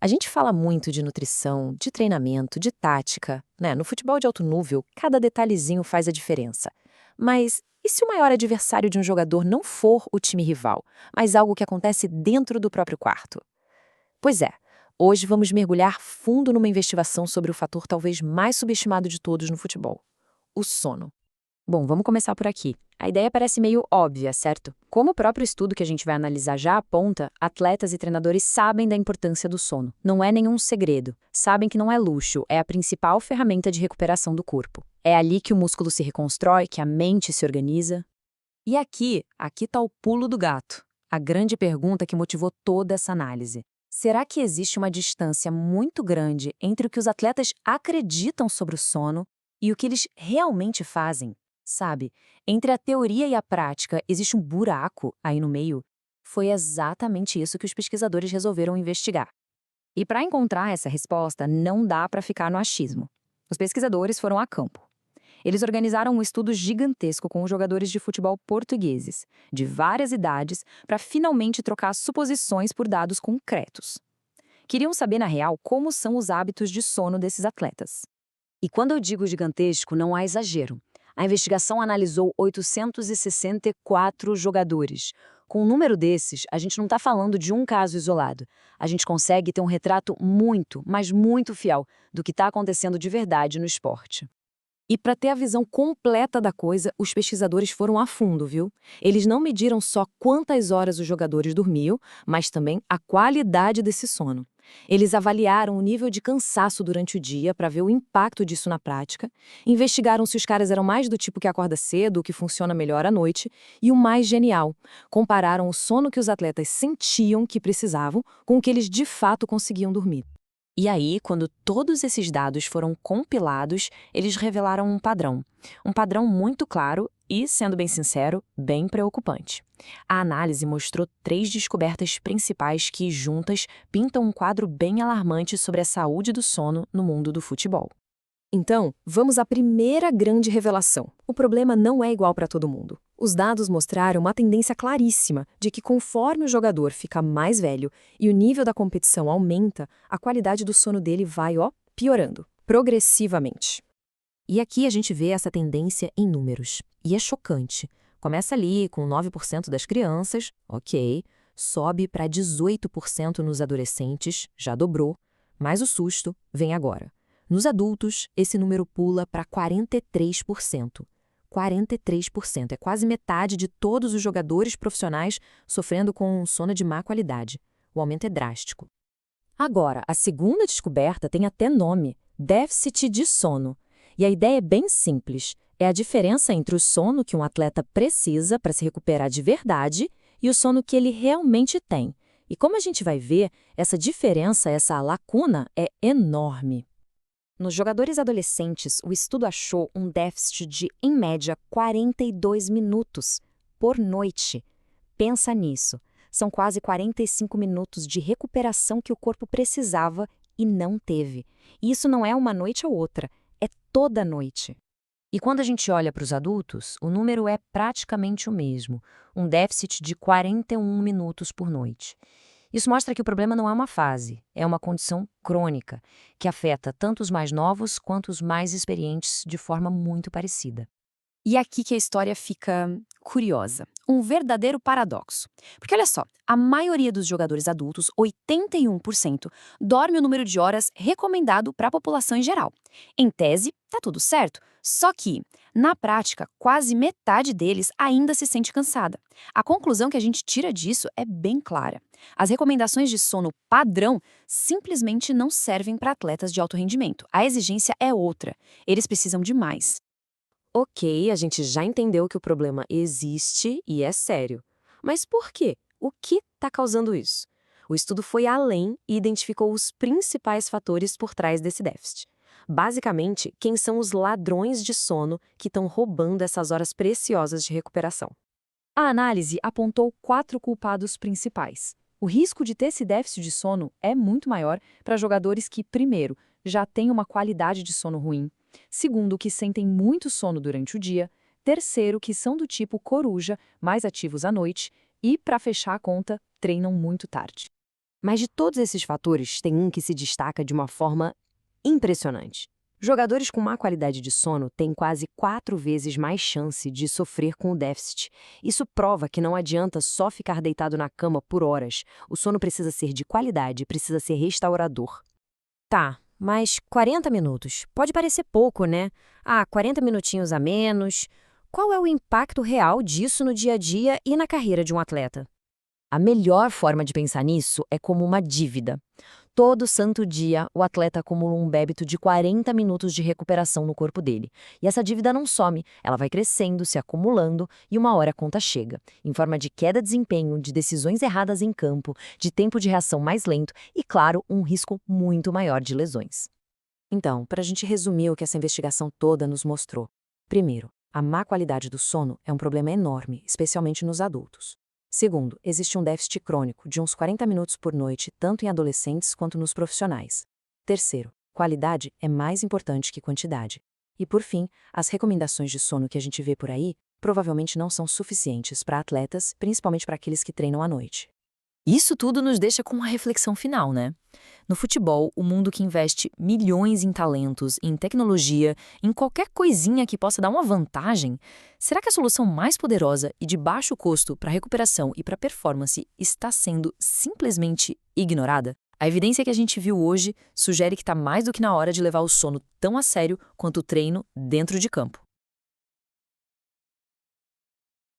A gente fala muito de nutrição, de treinamento, de tática, né? No futebol de alto nível, cada detalhezinho faz a diferença. Mas e se o maior adversário de um jogador não for o time rival, mas algo que acontece dentro do próprio quarto? Pois é, hoje vamos mergulhar fundo numa investigação sobre o fator talvez mais subestimado de todos no futebol: o sono. Bom, vamos começar por aqui. A ideia parece meio óbvia, certo? Como o próprio estudo que a gente vai analisar já aponta, atletas e treinadores sabem da importância do sono. Não é nenhum segredo. Sabem que não é luxo, é a principal ferramenta de recuperação do corpo. É ali que o músculo se reconstrói, que a mente se organiza. E aqui está o pulo do gato. A grande pergunta que motivou toda essa análise. Será que existe uma distância muito grande entre o que os atletas acreditam sobre o sono e o que eles realmente fazem? Sabe, entre a teoria e a prática existe um buraco aí no meio. Foi exatamente isso que os pesquisadores resolveram investigar. E para encontrar essa resposta, não dá para ficar no achismo. Os pesquisadores foram a campo. Eles organizaram um estudo gigantesco com os jogadores de futebol portugueses, de várias idades, para finalmente trocar suposições por dados concretos. Queriam saber, na real, como são os hábitos de sono desses atletas. E quando eu digo gigantesco, não há exagero. A investigação analisou 864 jogadores. Com um número desses, a gente não está falando de um caso isolado. A gente consegue ter um retrato muito, mas muito fiel do que está acontecendo de verdade no esporte. E para ter a visão completa da coisa, os pesquisadores foram a fundo, viu? Eles não mediram só quantas horas os jogadores dormiam, mas também a qualidade desse sono. Eles avaliaram o nível de cansaço durante o dia para ver o impacto disso na prática, investigaram se os caras eram mais do tipo que acorda cedo, o que funciona melhor à noite, e o mais genial, compararam o sono que os atletas sentiam que precisavam com o que eles de fato conseguiam dormir. E aí, quando todos esses dados foram compilados, eles revelaram um padrão. Um padrão muito claro e, sendo bem sincero, bem preocupante. A análise mostrou 3 descobertas principais que, juntas, pintam um quadro bem alarmante sobre a saúde do sono no mundo do futebol. Então, vamos à primeira grande revelação. O problema não é igual para todo mundo. Os dados mostraram uma tendência claríssima de que conforme o jogador fica mais velho e o nível da competição aumenta, a qualidade do sono dele vai, piorando, progressivamente. E aqui a gente vê essa tendência em números. E é chocante. Começa ali com 9% das crianças, ok, sobe para 18% nos adolescentes, já dobrou, mas o susto vem agora. Nos adultos, esse número pula para 43%. 43%, é quase metade de todos os jogadores profissionais sofrendo com sono de má qualidade. O aumento é drástico. Agora, a segunda descoberta tem até nome: déficit de sono. E a ideia é bem simples. É a diferença entre o sono que um atleta precisa para se recuperar de verdade e o sono que ele realmente tem. E como a gente vai ver, essa diferença, essa lacuna, é enorme. Nos jogadores adolescentes, o estudo achou um déficit de, em média, 42 minutos por noite. Pensa nisso. São quase 45 minutos de recuperação que o corpo precisava e não teve. E isso não é uma noite ou outra, é toda noite. E quando a gente olha para os adultos, o número é praticamente o mesmo, um déficit de 41 minutos por noite. Isso mostra que o problema não é uma fase, é uma condição crônica, que afeta tanto os mais novos quanto os mais experientes de forma muito parecida. E aqui que a história fica curiosa. Um verdadeiro paradoxo. Porque olha só, a maioria dos jogadores adultos, 81%, dorme o número de horas recomendado para a população em geral. Em tese, tá tudo certo. Só que, na prática, quase metade deles ainda se sente cansada. A conclusão que a gente tira disso é bem clara. As recomendações de sono padrão simplesmente não servem para atletas de alto rendimento. A exigência é outra. Eles precisam de mais. Ok, a gente já entendeu que o problema existe e é sério. Mas por quê? O que está causando isso? O estudo foi além e identificou os principais fatores por trás desse déficit. Basicamente, quem são os ladrões de sono que estão roubando essas horas preciosas de recuperação. A análise apontou 4 culpados principais. O risco de ter esse déficit de sono é muito maior para jogadores que, primeiro, já têm uma qualidade de sono ruim. Segundo, que sentem muito sono durante o dia. Terceiro, que são do tipo coruja, mais ativos à noite. E, para fechar a conta, treinam muito tarde. Mas de todos esses fatores, tem um que se destaca de uma forma impressionante. Jogadores com má qualidade de sono têm quase 4 vezes mais chance de sofrer com o déficit. Isso prova que não adianta só ficar deitado na cama por horas. O sono precisa ser de qualidade, precisa ser restaurador. Tá, mas 40 minutos. Pode parecer pouco, né? 40 minutinhos a menos. Qual é o impacto real disso no dia a dia e na carreira de um atleta? A melhor forma de pensar nisso é como uma dívida. Todo santo dia, o atleta acumula um débito de 40 minutos de recuperação no corpo dele. E essa dívida não some, ela vai crescendo, se acumulando, e uma hora a conta chega, em forma de queda de desempenho, de decisões erradas em campo, de tempo de reação mais lento e, claro, um risco muito maior de lesões. Então, para a gente resumir o que essa investigação toda nos mostrou. Primeiro, a má qualidade do sono é um problema enorme, especialmente nos adultos. Segundo, existe um déficit crônico de uns 40 minutos por noite, tanto em adolescentes quanto nos profissionais. Terceiro, qualidade é mais importante que quantidade. E por fim, as recomendações de sono que a gente vê por aí provavelmente não são suficientes para atletas, principalmente para aqueles que treinam à noite. Isso tudo nos deixa com uma reflexão final, né? No futebol, o mundo que investe milhões em talentos, em tecnologia, em qualquer coisinha que possa dar uma vantagem, será que a solução mais poderosa e de baixo custo para recuperação e para performance está sendo simplesmente ignorada? A evidência que a gente viu hoje sugere que está mais do que na hora de levar o sono tão a sério quanto o treino dentro de campo.